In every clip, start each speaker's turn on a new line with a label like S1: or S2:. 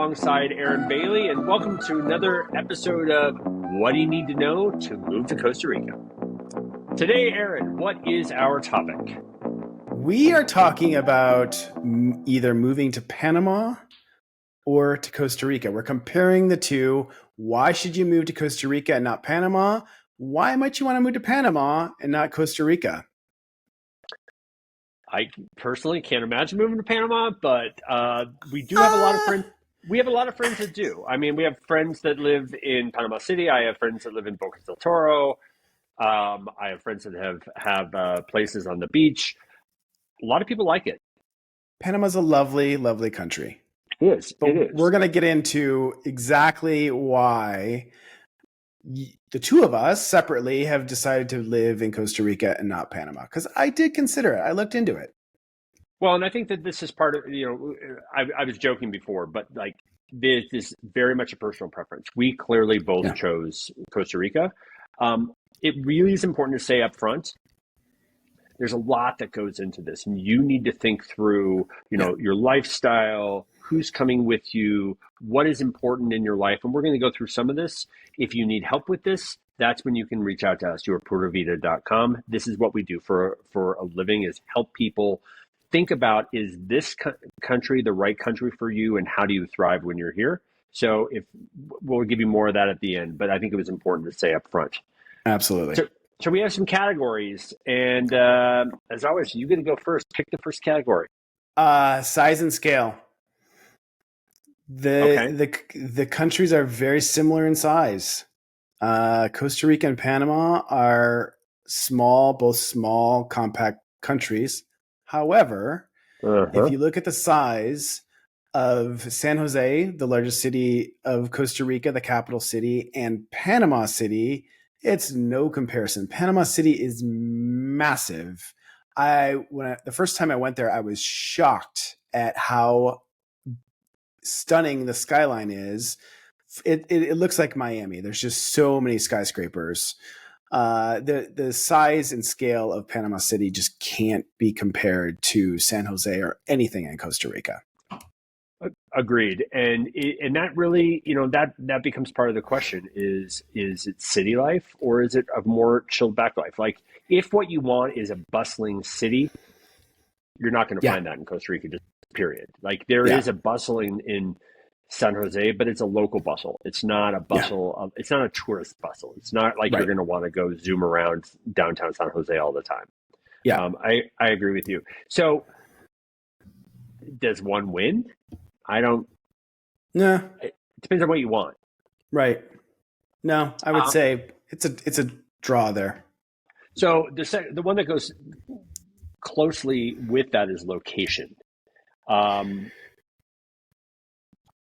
S1: alongside Aaron Bailey, and welcome to another episode of What Do You Need to Know to Move to Costa Rica? Today, Aaron, what is our topic?
S2: We are talking about either moving to Panama or to Costa Rica. We're comparing the two. Why should you move to Costa Rica and not Panama? Why might you want to move to Panama and not Costa Rica?
S1: I personally can't imagine moving to Panama, but we do have a lot of friends. We have a lot of friends that do. I mean, we have friends that live in Panama City. I have friends that live in Boca del Toro. I have friends that have places on the beach. A lot of people like it.
S2: Panama's a lovely, lovely country.
S1: It is.
S2: But
S1: it is.
S2: We're going to get into exactly why the two of us separately have decided to live in Costa Rica and not Panama, because I did consider it. I looked into it.
S1: Well, and I think that this is part of, I was joking before, but like this is very much a personal preference. We clearly both chose Costa Rica. It really is important to say up front, there's a lot that goes into this, and you need to think through, your lifestyle, who's coming with you, what is important in your life. And we're going to go through some of this. If you need help with this, that's when you can reach out to us, yourpuravita.com. This is what we do for a living, is help people think about, is this country the right country for you, and how do you thrive when you're here? So we'll give you more of that at the end, but I think it was important to say up front.
S2: Absolutely.
S1: So we have some categories, and as always, you get to go first. Pick the first category.
S2: Size and scale. The countries are very similar in size. Costa Rica and Panama are both small, compact countries. However, if you look at the size of San Jose, the largest city of Costa Rica, the capital city, and Panama City, it's no comparison. Panama City is massive. The first time I went there, I was shocked at how stunning the skyline is. It looks like Miami. There's just so many skyscrapers. The size and scale of Panama City just can't be compared to San Jose or anything in Costa Rica.
S1: Agreed. And that really, that becomes part of the question is it city life, or is it a more chilled back life? Like, if what you want is a bustling city, you're not going to find that in Costa Rica, just period. Like, there is a bustle in San Jose, but it's a local bustle. It's not a bustle. It's not a tourist bustle. It's not like you're going to want to go zoom around downtown San Jose all the time.
S2: Yeah.
S1: I agree with you. So does one win? I don't.
S2: No.
S1: It depends on what you want.
S2: Right. No, I would say it's a draw there.
S1: So the one that goes closely with that is location.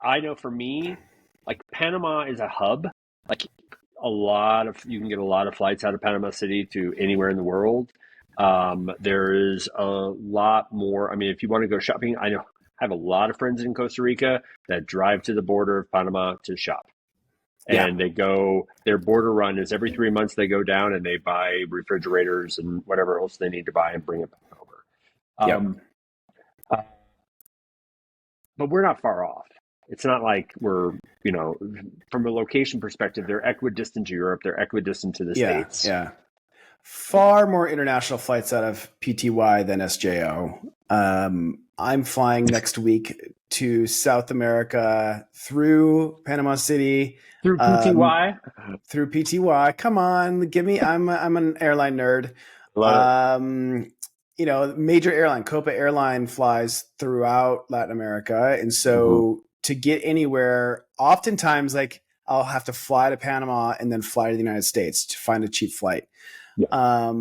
S1: I know for me, like, Panama is a hub. Like, you can get a lot of flights out of Panama City to anywhere in the world. There is a lot more. I mean, if you want to go shopping, I have a lot of friends in Costa Rica that drive to the border of Panama to shop. And they go, their border run is every 3 months they go down and they buy refrigerators and whatever else they need to buy and bring it back over. But we're not far off. It's not like we're, from a location perspective, they're equidistant to Europe. They're equidistant to the States.
S2: Yeah. Far more international flights out of PTY than SJO. I'm flying next week to South America through Panama City.
S1: Through PTY?
S2: Through PTY. Come on, I'm an airline nerd. Major airline, Copa Airline flies throughout Latin America. And so to get anywhere, oftentimes, like, I'll have to fly to Panama and then fly to the United States to find a cheap flight. Yeah.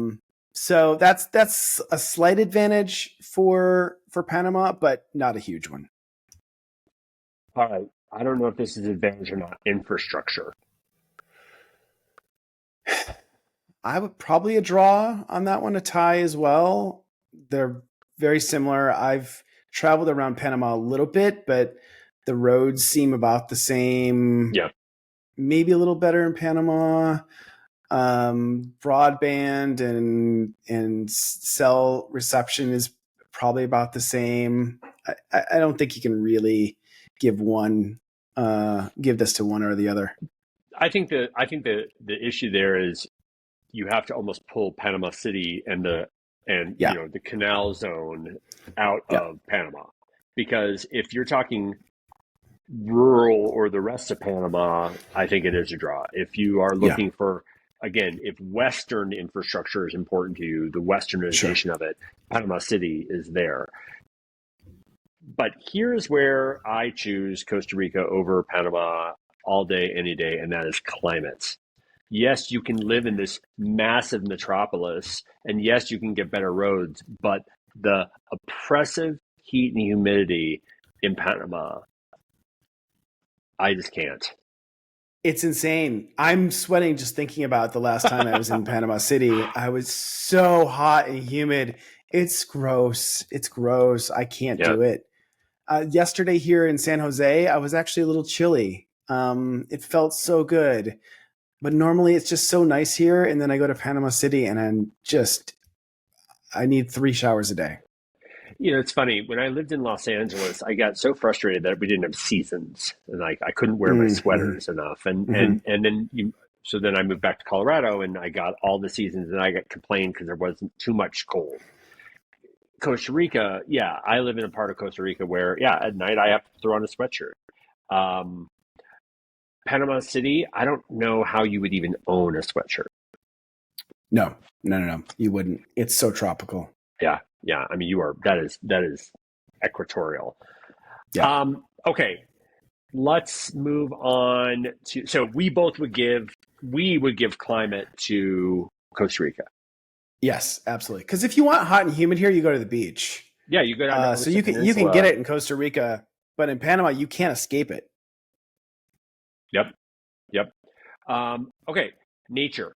S2: So that's a slight advantage for Panama, but not a huge one.
S1: All right. I don't know if this is an advantage or not. Infrastructure.
S2: I would probably a draw on that one, a tie as well. They're very similar. I've traveled around Panama a little bit, but the roads seem about the same.
S1: Yeah.
S2: Maybe a little better in Panama. Broadband and cell reception is probably about the same. I don't think you can really give this to one or the other.
S1: I think the issue there is you have to almost pull Panama City and
S2: Yeah,
S1: the canal zone out
S2: yeah,
S1: of Panama, because if you're talking rural or the rest of Panama, I think it is a draw. If you are
S2: yeah.
S1: looking for, again, if Western infrastructure is important to you, the
S2: Sure.
S1: Westernization of it, Panama City is there. But here's where I choose Costa Rica over Panama all day, any day, and that is climate. Yes, you can live in this massive metropolis, and yes, you can get better roads, but the oppressive heat and humidity in Panama, I just can't.
S2: It's insane. I'm sweating just thinking about the last time I was in Panama City. I was so hot and humid. It's gross. It's gross. I can't
S1: Yeah.
S2: do it. Yesterday here in San Jose, I was actually a little chilly. It felt so good, but normally it's just so nice here. And then I go to Panama City and I need 3 showers a day.
S1: It's funny. When I lived in Los Angeles, I got so frustrated that we didn't have seasons, and I couldn't wear my
S2: Mm-hmm,
S1: sweaters enough. And
S2: mm-hmm.
S1: and and then so then I moved back to Colorado, and I got all the seasons, and I got complained because there wasn't too much cold. Costa Rica, yeah, I live in a part of Costa Rica where, yeah, at night I have to throw on a sweatshirt. Um, Panama City, I don't know how you would even own a sweatshirt.
S2: No, no, no, no. You wouldn't. It's so tropical.
S1: Yeah, yeah. I mean, that is equatorial.
S2: Yeah.
S1: Okay, let's move on to. So we would give climate to Costa Rica.
S2: Yes, absolutely. Because if you want hot and humid here, you go to the beach.
S1: Yeah, you go down to
S2: So
S1: Costa
S2: you can get
S1: Peninsula.
S2: it in Costa Rica, but in Panama you can't escape it.
S1: Yep, yep. Okay, nature.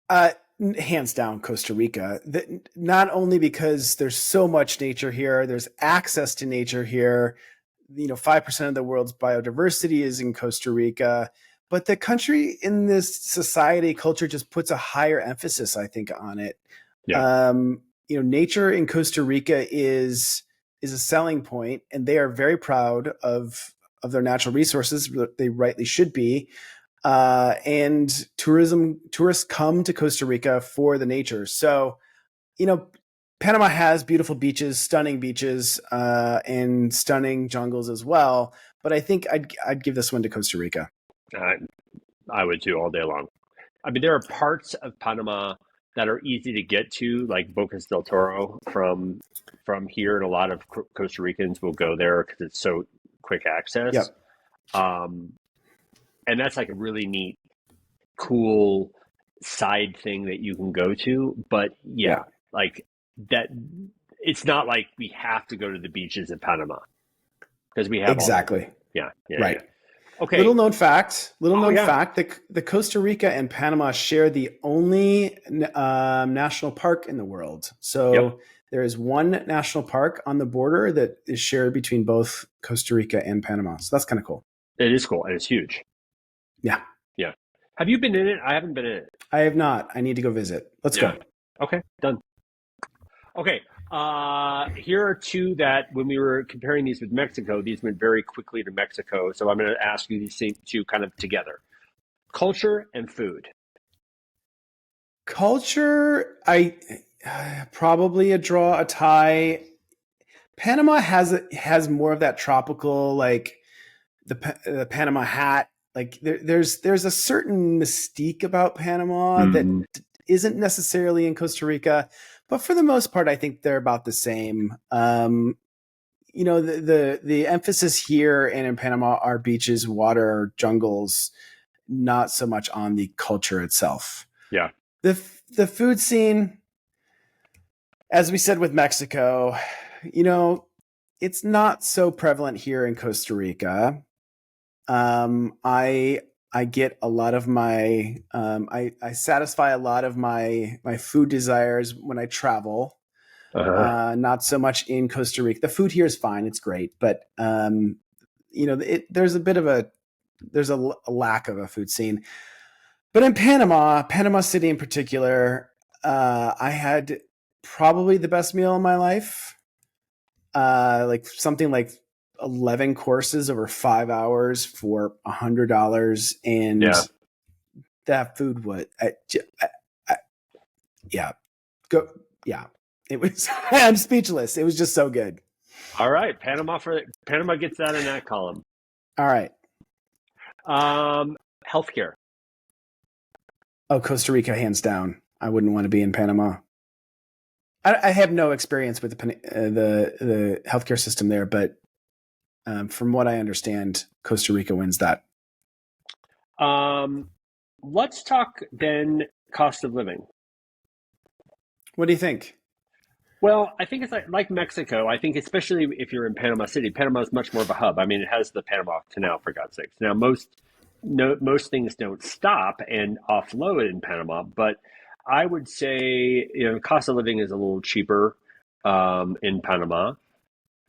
S2: Hands down, Costa Rica. Not only because there's so much nature here, there's access to nature here. 5% of the world's biodiversity is in Costa Rica, but the country in this society culture just puts a higher emphasis, I think, on it.
S1: Yeah,
S2: Nature in Costa Rica is a selling point, and they are very proud of their natural resources. They rightly should be. And tourists come to Costa Rica for the nature. So, Panama has beautiful beaches, stunning beaches, and stunning jungles as well. But I think I'd give this one to Costa Rica.
S1: uh, I would too all day long. I mean, there are parts of Panama that are easy to get to, like Bocas del Toro from here, and a lot of Costa Ricans will go there because it's so quick
S2: Yep.
S1: access. Um, and that's like a really neat, cool side thing that you can go to. But yeah, like that, it's not like we have to go to the beaches in Panama because we have all of
S2: Exactly.
S1: them. Yeah, yeah,
S2: Right.
S1: yeah. Okay.
S2: Little known fact,
S1: Yeah.
S2: the Costa Rica and Panama share the only national park in the world.
S1: Yep.
S2: So there is one national park on the border that is shared between both Costa Rica and Panama. So that's kind of cool.
S1: It is cool and it's huge.
S2: Yeah.
S1: Yeah. Have you been in it? I haven't been in it.
S2: I have not. I need to go visit. Let's go.
S1: Okay, done. Okay. Here are two that when we were comparing these with Mexico, these went very quickly to Mexico. So I'm going to ask you these two kind of together. Culture and food.
S2: Culture, I probably a tie. Panama has more of that tropical, like the Panama hat. Like there's a certain mystique about Panama that isn't necessarily in Costa Rica, but for the most part, I think they're about the same. The emphasis here and in Panama are beaches, water, jungles, not so much on the culture itself.
S1: Yeah.
S2: The food scene, as we said with Mexico, it's not so prevalent here in Costa Rica. I get a lot of my I satisfy a lot of my food desires when I travel. Not so much in Costa Rica. The food here is fine; it's great, but there's a lack of a food scene. But in Panama City in particular, I had probably the best meal of my life. like something like 11 courses over 5 hours for $100, and
S1: Yeah.
S2: that food was, yeah, go, yeah. It was. I'm speechless. It was just so good.
S1: All right. Panama gets that in that column.
S2: All right.
S1: Healthcare.
S2: Oh, Costa Rica, hands down. I wouldn't want to be in Panama. I have no experience with the healthcare system there, but from what I understand, Costa Rica wins that.
S1: Let's talk then cost of living.
S2: What do you think?
S1: Well, I think it's like Mexico. I think especially if you're in Panama City, Panama is much more of a hub. I mean, it has the Panama Canal, for God's sakes. Now, most things don't stop and offload in Panama, but I would say cost of living is a little cheaper in Panama.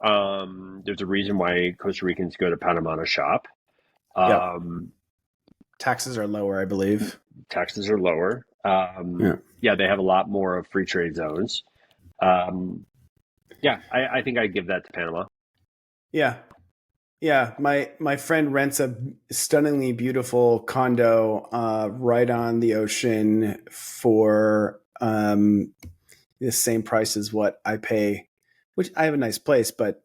S1: There's a reason why Costa Ricans go to Panama to shop.
S2: Yep. Taxes are lower, I believe.
S1: Taxes are lower. Yeah, they have a lot more of free trade zones. I think I'd give that to Panama.
S2: Yeah. My friend rents a stunningly beautiful condo right on the ocean for the same price as what I pay, which I have a nice place, but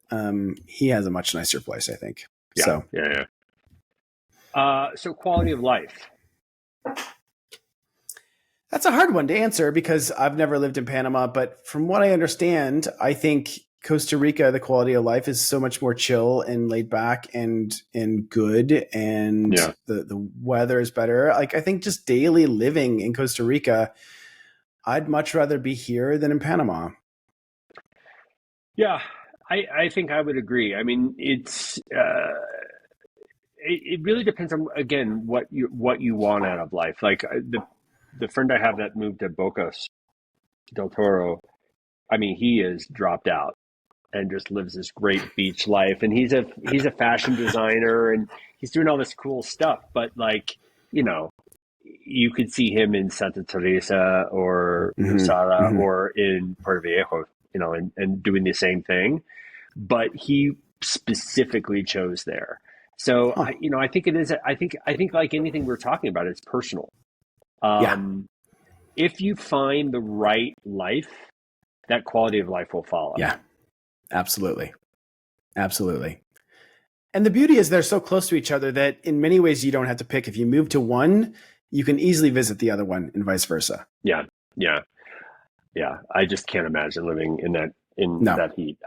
S2: he has a much nicer place, I think.
S1: Yeah. So quality of life.
S2: That's a hard one to answer because I've never lived in Panama, but from what I understand, I think Costa Rica, the quality of life is so much more chill and laid back and good, and the weather is better. Like, I think just daily living in Costa Rica, I'd much rather be here than in Panama.
S1: Yeah, I think I would agree. I mean, it really depends on, again, what you want out of life. Like the friend I have that moved to Boca del Toro, I mean, he is dropped out and just lives this great beach life. And he's a fashion designer and he's doing all this cool stuff. But you could see him in Santa Teresa or Posada or in Puerto Viejo, and doing the same thing. But he specifically chose there. So I think it is. I think like anything we're talking about, it's personal. If you find the right life, that quality of life will follow.
S2: Yeah, absolutely. And the beauty is they're so close to each other that in many ways you don't have to pick. If you move to one, you can easily visit the other one and vice versa.
S1: Yeah. I just can't imagine living in that heat.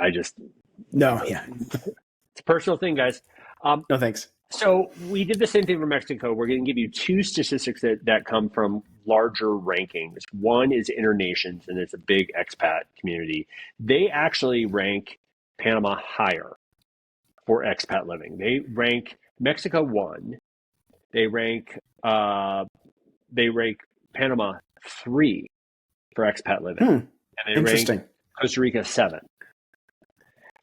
S2: No. Yeah.
S1: It's a personal thing, guys.
S2: No, thanks.
S1: So we did the same thing for Mexico. We're going to give you two statistics that come from larger rankings. One is Internations, and it's a big expat community. They actually rank Panama higher for expat living. They rank Mexico 1. They rank Panama 3 for expat living. And they rank Costa Rica 7.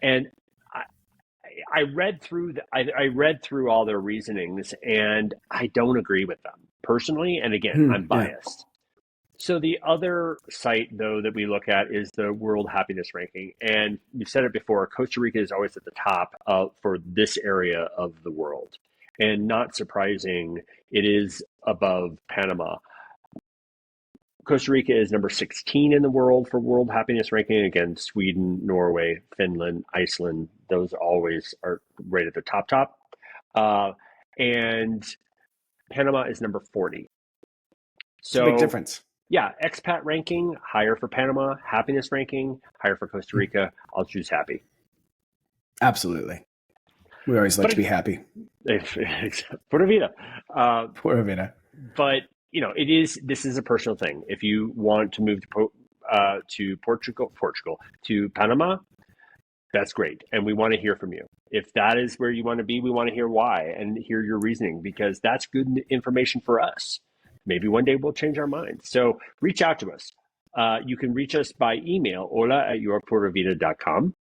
S1: And I read through all their reasonings, and I don't agree with them personally. And again, I'm biased. So the other site, though, that we look at is the World Happiness Ranking. And you've said it before, Costa Rica is always at the top for this area of the world. And not surprising, it is above Panama. Costa Rica is number 16 in the world for World Happiness Ranking. Again, Sweden, Norway, Finland, Iceland, those always are right at the top. And Panama is number 40. So
S2: it's a big difference.
S1: Yeah, expat ranking, higher for Panama. Happiness ranking, higher for Costa Rica. I'll choose happy.
S2: Absolutely. We always like to be happy.
S1: Pura vida.
S2: Pura vida.
S1: But this is a personal thing. If you want to move to Portugal, to Panama, that's great. And we want to hear from you. If that is where you want to be, we want to hear why and hear your reasoning, because that's good information for us. Maybe one day we'll change our minds. So reach out to us. You can reach us by email, hola@yourpuravida.com.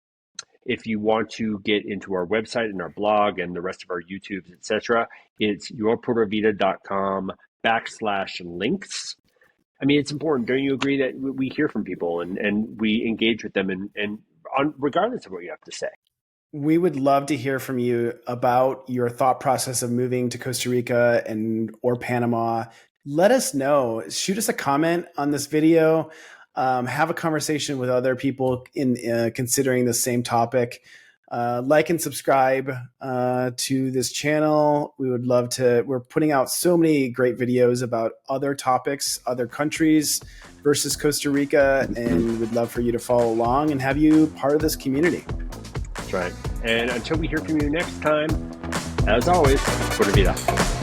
S1: If you want to get into our website and our blog and the rest of our YouTubes, etc., it's yourpuravida.com/links. I mean, it's important. Don't you agree that we hear from people and we engage with them, and regardless of what you have to say.
S2: We would love to hear from you about your thought process of moving to Costa Rica or Panama. Let us know. Shoot us a comment on this video. Have a conversation with other people in considering the same topic. Like and subscribe to this channel. We would love to. We're putting out so many great videos about other topics, other countries versus Costa Rica, and we'd love for you to follow along and have you part of this community.
S1: That's right. And until we hear from you next time, as always, pura vida.